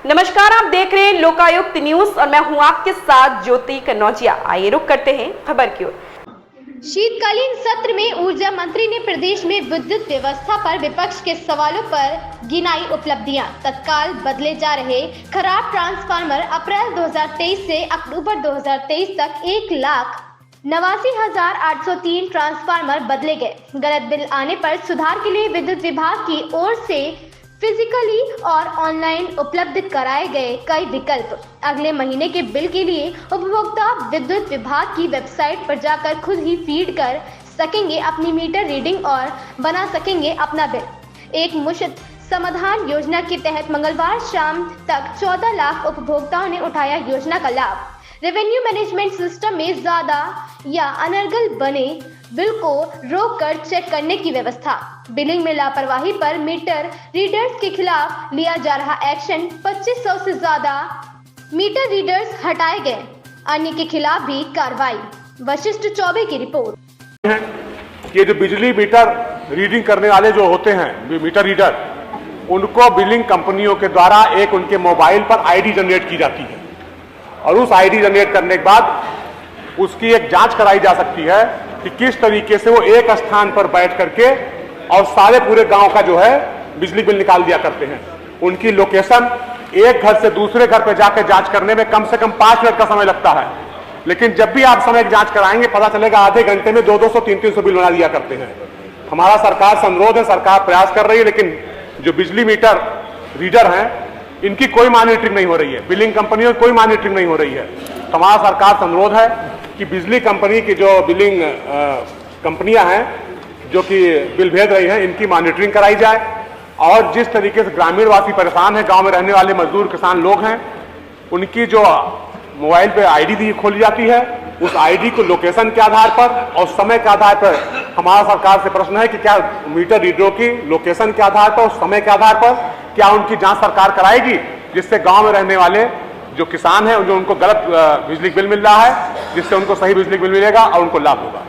नमस्कार, आप देख रहे हैं लोकायुक्त न्यूज और मैं हूं आपके साथ ज्योति कन्नौजिया। आइए रुक करते हैं खबर की ओर। शीतकालीन सत्र में ऊर्जा मंत्री ने प्रदेश में विद्युत व्यवस्था पर विपक्ष के सवालों पर गिनाई उपलब्धियां। तत्काल बदले जा रहे खराब ट्रांसफार्मर अप्रैल 2023 से अक्टूबर 2023 तक 1,89,803 ट्रांसफार्मर बदले गए। गलत बिल आने पर सुधार के लिए विद्युत विभाग की ओर से फिजिकली और ऑनलाइन उपलब्ध कराए गए कई विकल्प। अगले महीने के बिल के लिए उपभोक्ता विद्युत विभाग की वेबसाइट पर जाकर खुद ही फीड कर सकेंगे अपनी मीटर रीडिंग और बना सकेंगे अपना बिल। एक मुश्त समाधान योजना के तहत मंगलवार शाम तक 14 लाख उपभोक्ताओं ने उठाया योजना का लाभ। रेवेन्यू मैनेजमेंट सिस्टम में ज्यादा या अनर्गल बने बिल को रोक कर चेक करने की व्यवस्था। बिलिंग में लापरवाही पर मीटर रीडर्स के खिलाफ लिया जा रहा एक्शन। 2500 से ज्यादा मीटर रीडर्स हटाए गए, अन्य के खिलाफ भी कार्रवाई। वशिष्ठ चौबे की रिपोर्ट। ये जो बिजली मीटर रीडिंग करने वाले जो होते हैं मीटर रीडर, उनको बिलिंग कंपनियों के द्वारा एक उनके मोबाइल पर आईडी जनरेट की जाती है और उस आईडी जनरेट करने के बाद उसकी एक जांच कराई जा सकती है कि किस तरीके से वो एक स्थान पर बैठ करके और सारे पूरे गांव का जो है बिजली बिल निकाल दिया करते हैं। उनकी लोकेशन एक घर से दूसरे घर पर जाकर जांच करने में कम से कम 5 मिनट का समय लगता है, लेकिन जब भी आप समय जांच कराएंगे पता चलेगा आधे घंटे में 200 300 बिल बना दिया करते हैं। हमारा सरकार से अनुरोध है, सरकार प्रयास कर रही है, लेकिन जो बिजली मीटर रीडर हैं इनकी कोई मॉनिटरिंग नहीं हो रही है, बिलिंग कंपनियों की कोई मॉनिटरिंग नहीं हो रही है। तो हमारा सरकार से अनुरोध है कि बिजली कंपनी की जो बिलिंग कंपनियां हैं जो कि बिल भेज रही हैं, इनकी मॉनिटरिंग कराई जाए और जिस तरीके से ग्रामीण वासी परेशान है, गांव में रहने वाले मजदूर किसान लोग हैं, उनकी जो मोबाइल पे आईडी भी खोली जाती है, उस आईडी को लोकेशन के आधार पर और समय के आधार पर हमारा सरकार से प्रश्न है कि क्या मीटर रीडरों की लोकेशन के आधार पर और समय के आधार पर क्या उनकी जांच सरकार कराएगी, जिससे गांव में रहने वाले जो किसान हैं जो उनको गलत बिजली बिल मिल रहा है, जिससे उनको सही बिजली बिल मिलेगा और उनको लाभ होगा।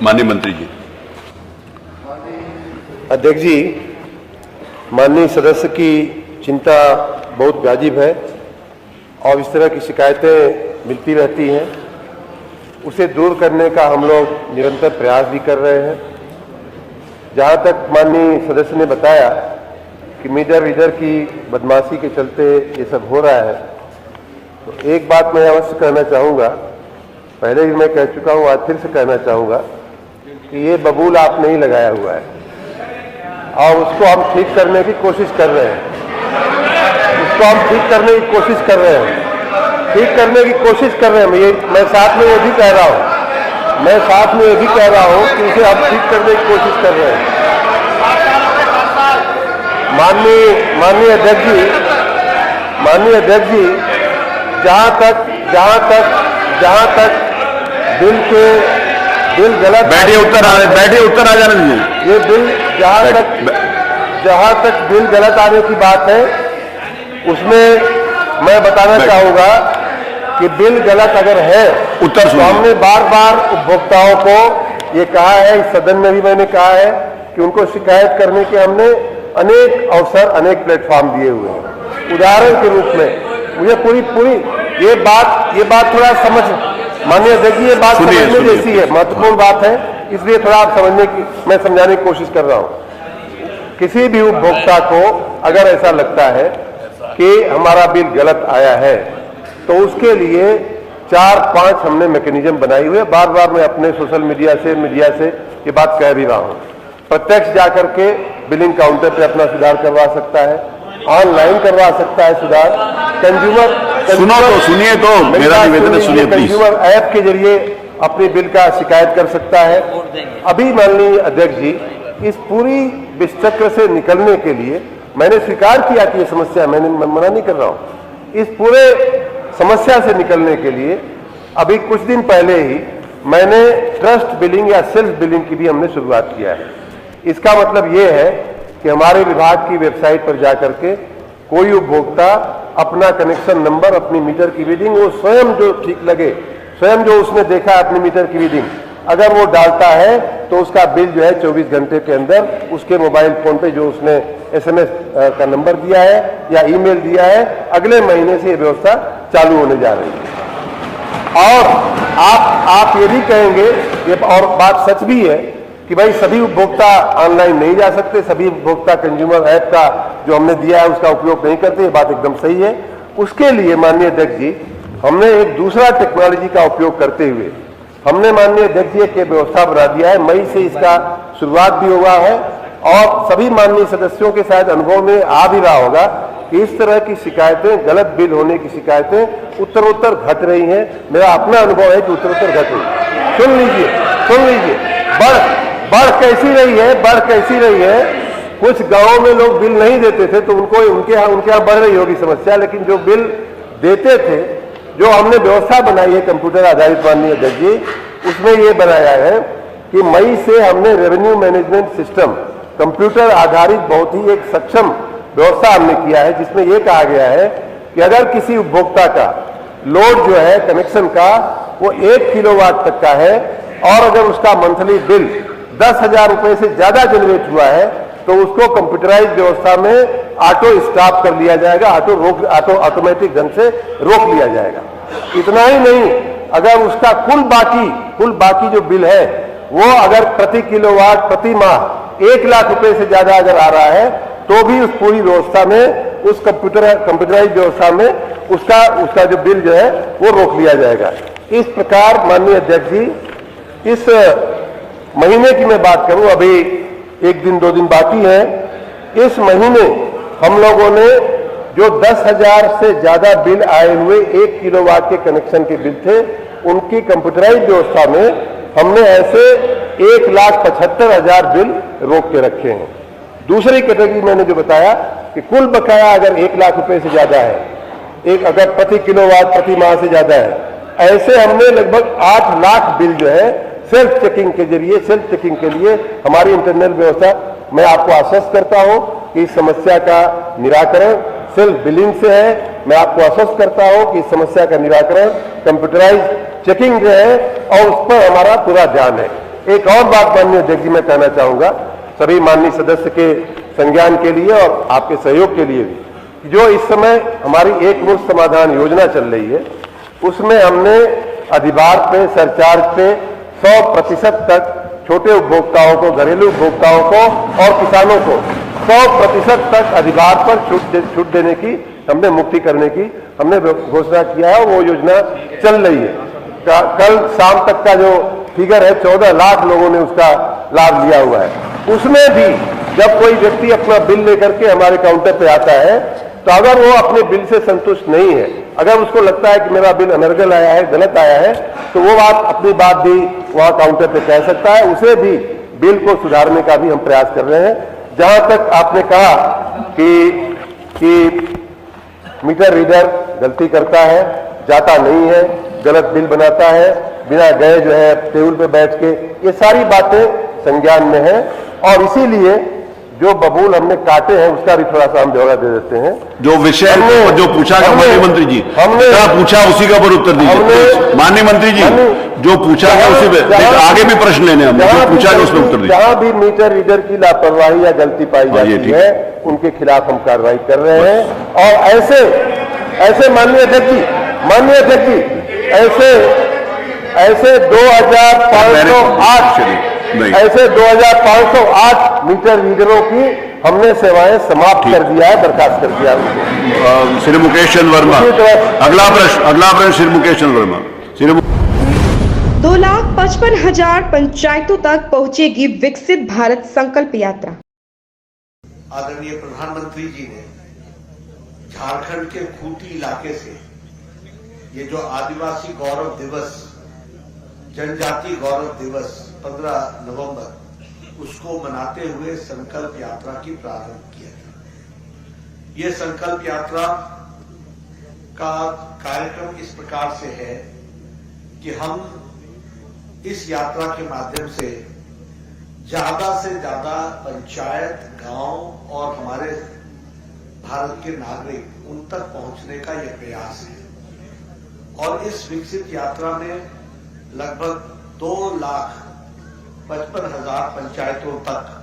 माननीय मंत्री जी। अध्यक्ष जी, माननीय सदस्य की चिंता बहुत वाजिब है और इस तरह की शिकायतें मिलती रहती हैं। उसे दूर करने का हम लोग निरंतर प्रयास भी कर रहे हैं। जहाँ तक माननीय सदस्य ने बताया कि मीटर रीडर की बदमाशी के चलते ये सब हो रहा है, तो एक बात मैं अवश्य कहना चाहूँगा, पहले भी मैं कह चुका हूँ, आज फिर से कहना चाहूँगा कि ये बबूल आपने ही लगाया हुआ है और उसको हम ठीक करने की कोशिश कर रहे हैं। उसको हम ठीक करने की कोशिश कर रहे हैं, ठीक करने की कोशिश कर रहे हैं। मैं साथ में ये भी कह रहा हूँ, मैं साथ में ये भी कह रहा हूँ कि उसे हम ठीक करने की कोशिश कर रहे हैं। माननीय अध्यक्ष जी, जहाँ तक बिल गलत बैठे उत्तर आ जाने दीजिए। ये बिल जहाँ तक बिल गलत आने की बात है, उसमें मैं बताना चाहूँगा कि बिल गलत अगर है उत्तर तो हमने बार बार उपभोक्ताओं को ये कहा है, इस सदन में भी मैंने कहा है कि उनको शिकायत करने के हमने अनेक अवसर, अनेक प्लेटफॉर्म दिए हुए हैं। उदाहरण के रूप में मुझे पूरी ये बात थोड़ा समझ, माननीय अध्यक्ष जी, ये बात समझने जैसी है, महत्वपूर्ण बात है, इसलिए थोड़ा आप मैं समझाने की कोशिश कर रहा हूँ। किसी भी उपभोक्ता को अगर ऐसा लगता है कि हमारा बिल गलत आया है तो उसके लिए 4-5 हमने मैकेनिज्म बनाई हुई है। बार बार मैं अपने सोशल मीडिया से ये बात कह भी रहा हूँ। प्रत्यक्ष जाकर के बिलिंग काउंटर पे अपना सुधार करवा सकता है, ऑनलाइन करवा सकता है सुधार, कंज्यूमर ऐप के जरिए अपने बिल का शिकायत कर सकता है। अभी माननीय अध्यक्ष जी, इस पूरी विषचक्र से निकलने के लिए मैंने स्वीकार किया कि ये समस्या, मैंने मना नहीं कर रहा हूँ, इस पूरे समस्या से निकलने के लिए अभी कुछ दिन पहले ही मैंने ट्रस्ट बिलिंग या सेल्फ बिलिंग की भी हमने शुरुआत किया है। इसका मतलब ये है कि हमारे विभाग की वेबसाइट पर जाकर के कोई उपभोक्ता अपना कनेक्शन नंबर, अपनी मीटर की रीडिंग, वो स्वयं जो ठीक लगे, स्वयं जो उसने देखा अपनी मीटर की रीडिंग, अगर वो डालता है तो उसका बिल जो है 24 घंटे के अंदर उसके मोबाइल फोन पे जो उसने SMS का नंबर दिया है या ईमेल दिया है, अगले महीने से ये व्यवस्था चालू होने जा रही है। और आप ये भी कहेंगे, ये और बात सच भी है कि भाई सभी उपभोक्ता ऑनलाइन नहीं जा सकते, सभी उपभोक्ता कंज्यूमर ऐप का जो हमने दिया है उसका उपयोग नहीं करते, ये बात एकदम सही है। उसके लिए माननीय अध्यक्ष जी हमने एक दूसरा टेक्नोलॉजी का उपयोग करते हुए हमने माननीय अध्यक्ष जी की व्यवस्था बना दिया है। मई से इसका शुरुआत भी हुआ है और सभी माननीय सदस्यों के शायद अनुभव में आ भी रहा होगा कि इस तरह की शिकायतें, गलत बिल होने की शिकायतें उत्तरोत्तर घट रही हैं। मेरा अपना अनुभव है कि उत्तरोत्तर घट रही है। सुन लीजिए, बढ़ कैसी रही है। कुछ गांवों में लोग बिल नहीं देते थे तो उनके यहाँ बढ़ रही होगी समस्या, लेकिन जो बिल देते थे, जो हमने व्यवस्था बनाई है कंप्यूटर आधारित माननीय अध्यक्ष जी, उसमें ये बनाया है कि मई से हमने रेवेन्यू मैनेजमेंट सिस्टम कंप्यूटर आधारित बहुत ही एक सक्षम व्यवस्था हमने किया है, जिसमें यह कहा गया है कि अगर किसी उपभोक्ता का लोड जो है कनेक्शन का वो 1 किलोवाट तक का है और अगर उसका मंथली बिल 10,000 रुपए से ज्यादा जनरेट हुआ है तो उसको कंप्यूटराइज व्यवस्था में ऑटो स्टॉप कर लिया जाएगा, ऑटोमेटिक ढंग से रोक लिया जाएगा। इतना ही नहीं, अगर उसका कुल बाकी जो बिल है वो अगर प्रति किलोवाट प्रति माह 1 लाख रुपए से ज्यादा अगर आ रहा है तो भी उस पूरी व्यवस्था में, उस कंप्यूटराइज व्यवस्था में उसका जो बिल जो है वो रोक लिया जाएगा। इस प्रकार माननीय अध्यक्ष जी, इस महीने की मैं बात करूं, अभी 1 दिन 2 दिन बाकी है, इस महीने हम लोगों ने जो 10,000 से ज्यादा बिल आए हुए 1 किलोवाट के कनेक्शन के बिल थे, उनकी कंप्यूटराइज व्यवस्था में हमने ऐसे 1,75,000 बिल रोक के रखे हैं। दूसरी कैटेगरी मैंने जो बताया कि कुल बकाया अगर 1 लाख रुपए से ज्यादा है, अगर प्रति किलोवाट प्रति माह से ज्यादा है, ऐसे हमने लगभग 8 लाख बिल जो है सेल्फ चेकिंग के लिए हमारी इंटरनल व्यवस्था, मैं आपको आश्वस्त करता हूं कि इस समस्या का निराकरण सेल्फ बिलिंग से है। मैं आपको आश्वस्त करता हूं कि इस समस्या का निराकरण कंप्यूटराइज चेकिंग जो है और उस पर हमारा पूरा ध्यान है। एक और बात माननीय अध्यक्ष जी मैं कहना चाहूंगा सभी माननीय सदस्य के संज्ञान के लिए और आपके सहयोग के लिए भी, जो इस समय हमारी एक मुश्त समाधान योजना चल रही है, उसमें हमने अधिभार पे, सरचार्ज पे 100% तक छोटे उपभोक्ताओं को, घरेलू उपभोक्ताओं को और किसानों को 100% तक अधिभार पर छूट देने की, हमने मुक्ति करने की हमने घोषणा किया है। वो योजना चल रही है। कल शाम तक का जो फिगर है 14 लाख लोगों ने उसका लाभ लिया हुआ है। उसमें भी जब कोई व्यक्ति अपना बिल लेकर के हमारे काउंटर पे आता है तो अगर वो अपने बिल से संतुष्ट नहीं है, अगर उसको लगता है कि मेरा बिल अनर्गल आया है, गलत आया है, तो वो अपनी बात भी वहां काउंटर पे कह सकता है। उसे भी बिल को सुधारने का भी हम प्रयास कर रहे हैं। जहां तक आपने कहा कि मीटर रीडर गलती करता है, जाता नहीं है, गलत बिल बनाता है, बिना गए जो है टेबल पे बैठ के, ये सारी बातें संज्ञान में है और इसीलिए जो बबूल हमने काटे हैं उसका भी थोड़ा सा हम ब्यौरा दे देते हैं। जो विषय जो पूछा गया माननीय मंत्री जी, हमने पूछा उसी का पर उत्तर दीजिए माननीय मंत्री जी। जो पूछा गया उसी पे आगे भी प्रश्न लेने हम पूछा गया उसमें उत्तर दीजिए। जहां भी मीटर रीडर की लापरवाही या गलती पाई जाती है उनके खिलाफ हम कार्रवाई कर रहे हैं। और ऐसे माननीय अध्यक्ष जी ऐसे 2,508 मीटर रीडरों की हमने सेवाएं समाप्त कर दिया है, बर्खास्त कर दिया उनको। श्री मुकेश चंद्र वर्मा, अगला प्रश्न श्री मुकेश चंद्र वर्मा। 2,55,000 पंचायतों तक पहुंचेगी विकसित भारत संकल्प यात्रा। आदरणीय प्रधानमंत्री जी ने झारखंड के खूंटी इलाके से ये जो आदिवासी गौरव दिवस, जनजाति गौरव दिवस 15 नवंबर, उसको मनाते हुए संकल्प यात्रा की प्रारंभ किया था। ये संकल्प यात्रा का कार्यक्रम इस प्रकार से है कि हम इस यात्रा के माध्यम से ज्यादा से ज्यादा पंचायत, गांव और हमारे भारत के नागरिक उन तक पहुंचने का यह प्रयास है। और इस विकसित यात्रा में लगभग 2 लाख 55,000 पंचायतों तक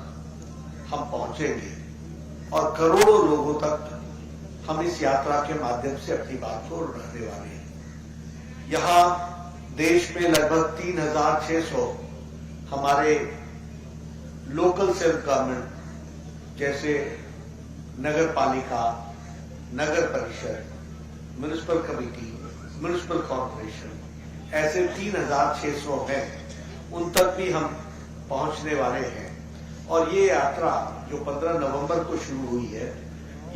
हम पहुंचेंगे और करोड़ों लोगों तक हम इस यात्रा के माध्यम से अपनी बात को रखने वाले हैं। यहां देश में लगभग 3,600 हमारे लोकल सेल्फ गवर्नमेंट जैसे नगर पालिका, नगर परिषद, म्युनिसिपल कमेटी, म्युनिसिपल कॉर्पोरेशन, ऐसे 3,600 हैं, उन तक भी हम पहुंचने वाले हैं। और ये यात्रा जो 15 नवंबर को शुरू हुई है,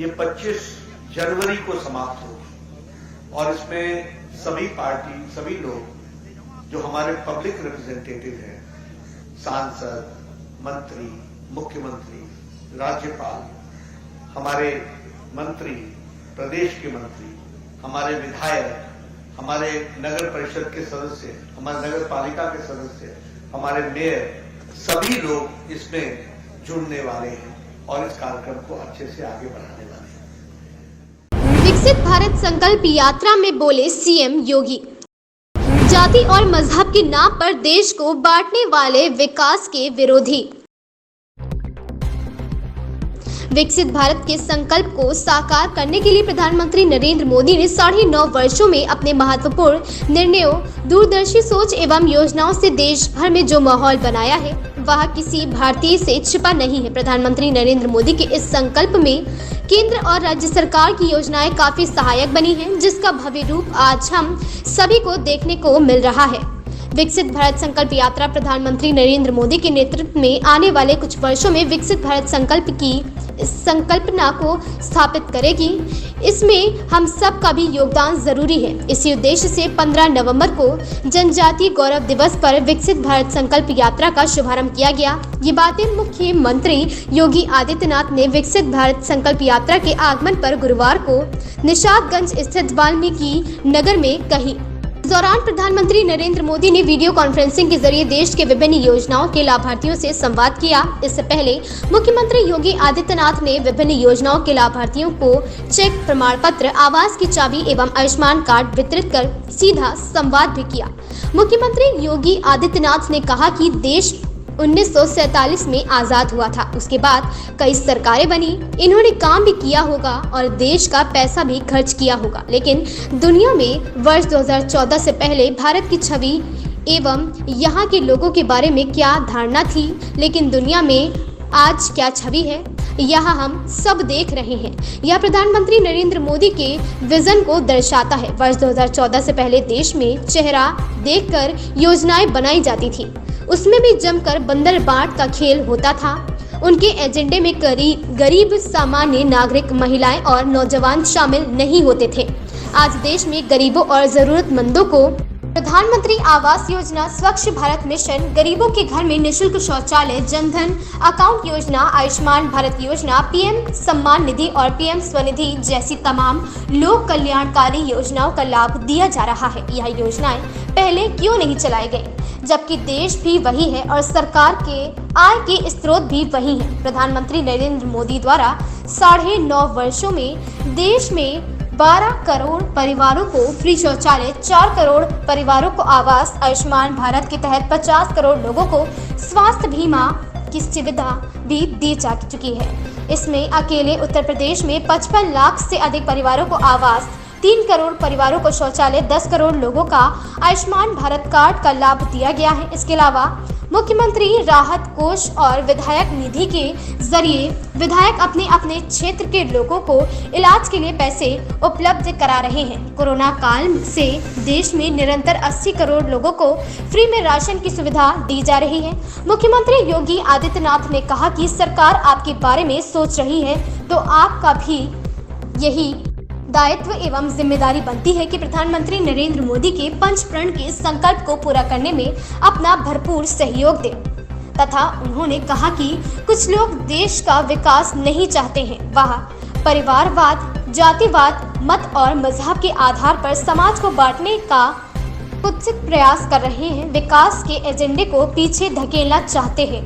ये 25 जनवरी को समाप्त होगी और इसमें सभी पार्टी, सभी लोग जो हमारे पब्लिक रिप्रेजेंटेटिव हैं, सांसद, मंत्री, मुख्यमंत्री, राज्यपाल, हमारे मंत्री, प्रदेश के मंत्री, हमारे विधायक, हमारे नगर परिषद के सदस्य, हमारे नगर पालिका के सदस्य, हमारे मेयर, सभी लोग इसमें जुड़ने वाले हैं और इस कार्यक्रम को अच्छे से आगे बढ़ाने वाले हैं। विकसित भारत संकल्प यात्रा में बोले सीएम योगी, जाति और मजहब के नाम पर देश को बांटने वाले विकास के विरोधी। विकसित भारत के संकल्प को साकार करने के लिए प्रधानमंत्री नरेंद्र मोदी ने 9.5 वर्षों में अपने महत्वपूर्ण निर्णयों, दूरदर्शी सोच एवं योजनाओं से देश भर में जो माहौल बनाया है वह किसी भारतीय से छिपा नहीं है। प्रधानमंत्री नरेंद्र मोदी के इस संकल्प में केंद्र और राज्य सरकार की योजनाएं काफी सहायक बनी हैं, जिसका भव्य रूप आज हम सभी को देखने को मिल रहा है। विकसित भारत संकल्प यात्रा प्रधानमंत्री नरेंद्र मोदी के नेतृत्व में आने वाले कुछ वर्षों में विकसित भारत संकल्प की संकल्पना को स्थापित करेगी। इसमें हम सब का भी योगदान जरूरी है। इसी उद्देश्य से 15 नवंबर को जनजातीय गौरव दिवस पर विकसित भारत संकल्प यात्रा का शुभारंभ किया गया। ये बातें मुख्यमंत्री योगी आदित्यनाथ ने विकसित भारत संकल्प यात्रा के आगमन पर गुरुवार को निशादगंज स्थित वाल्मीकि नगर में कही। इस दौरान प्रधानमंत्री नरेंद्र मोदी ने वीडियो कॉन्फ्रेंसिंग के जरिए देश के विभिन्न योजनाओं के लाभार्थियों से संवाद किया। इससे पहले मुख्यमंत्री योगी आदित्यनाथ ने विभिन्न योजनाओं के लाभार्थियों को चेक, प्रमाण पत्र, आवास की चाबी एवं आयुष्मान कार्ड वितरित कर सीधा संवाद भी किया। मुख्यमंत्री योगी आदित्यनाथ ने कहा कि देश 1947 में आजाद हुआ था, उसके बाद कई सरकारें बनी, इन्होंने काम भी किया होगा और देश का पैसा भी खर्च किया होगा, लेकिन दुनिया में वर्ष 2014 से पहले भारत की छवि एवं यहाँ के लोगों के बारे में क्या धारणा थी, लेकिन दुनिया में आज क्या छवि है, यह हम सब देख रहे हैं। यह प्रधानमंत्री नरेंद्र मोदी के विजन को दर्शाता है। वर्ष 2014 से पहले देश में चेहरा देखकर योजनाएं बनाई जाती थी, उसमें भी जमकर बंदर बांट का खेल होता था। उनके एजेंडे में गरीब, सामान्य नागरिक, महिलाएं और नौजवान शामिल नहीं होते थे। आज देश में गरीबों और जरूरतमंदों को प्रधानमंत्री आवास योजना, स्वच्छ भारत मिशन, गरीबों के घर में निःशुल्क शौचालय, जनधन अकाउंट योजना, आयुष्मान भारत योजना, पीएम सम्मान निधि और पीएम स्वनिधि जैसी तमाम लोक कल्याणकारी योजनाओं का लाभ दिया जा रहा है। यह योजनाएं पहले क्यों नहीं चलाई गई, जबकि देश भी वही है और सरकार के आय के स्रोत भी वही है। प्रधानमंत्री नरेंद्र मोदी द्वारा 9.5 वर्षों में देश में 12 करोड़ परिवारों को फ्री शौचालय, 4 करोड़ परिवारों को आवास, आयुष्मान भारत के तहत 50 करोड़ लोगों को स्वास्थ्य बीमा की सुविधा भी दी जा चुकी है। इसमें अकेले उत्तर प्रदेश में 55 लाख से अधिक परिवारों को आवास, 3 करोड़ परिवारों को शौचालय, 10 करोड़ लोगों का आयुष्मान भारत कार्ड का लाभ दिया गया है। इसके अलावा मुख्यमंत्री राहत कोष और विधायक निधि के जरिए विधायक अपने अपने क्षेत्र के लोगों को इलाज के लिए पैसे उपलब्ध करा रहे हैं। कोरोना काल से देश में निरंतर 80 करोड़ लोगों को फ्री में राशन की सुविधा दी जा रही है। मुख्यमंत्री योगी आदित्यनाथ ने कहा कि सरकार आपके बारे में सोच रही है, तो आपका भी यही दायित्व एवं जिम्मेदारी बनती है कि प्रधानमंत्री नरेंद्र मोदी के पंचप्रण के संकल्प को पूरा करने में अपना भरपूर सहयोग दें। तथा उन्होंने कहा कि कुछ लोग देश का विकास नहीं चाहते हैं, वह परिवारवाद, जातिवाद, मत और मजहब के आधार पर समाज को बांटने का कुत्सित प्रयास कर रहे हैं, विकास के एजेंडे को पीछे धकेलना चाहते हैं।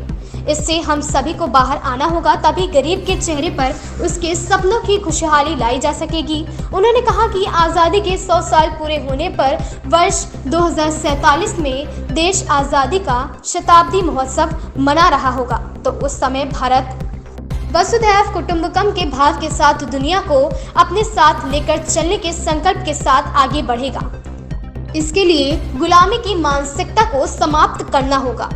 इससे हम सभी को बाहर आना होगा, तभी गरीब के चेहरे पर उसके सपनों की खुशहाली लाई जा सकेगी। उन्होंने कहा कि आज़ादी के 100 साल पूरे होने पर वर्ष 2047 में देश आज़ादी का शताब्दी महोत्सव मना रहा होगा, तो उस समय भारत वसुधैव कुटुंबकम के भाव के साथ दुनिया को अपने साथ लेकर चलने के संकल्प के साथ आगे बढ़ेगा। इसके लिए गुलामी की मानसिकता को समाप्त करना होगा।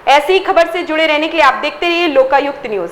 ऐसी खबर से जुड़े रहने के लिए आप देखते रहिए लोकायुक्त न्यूज।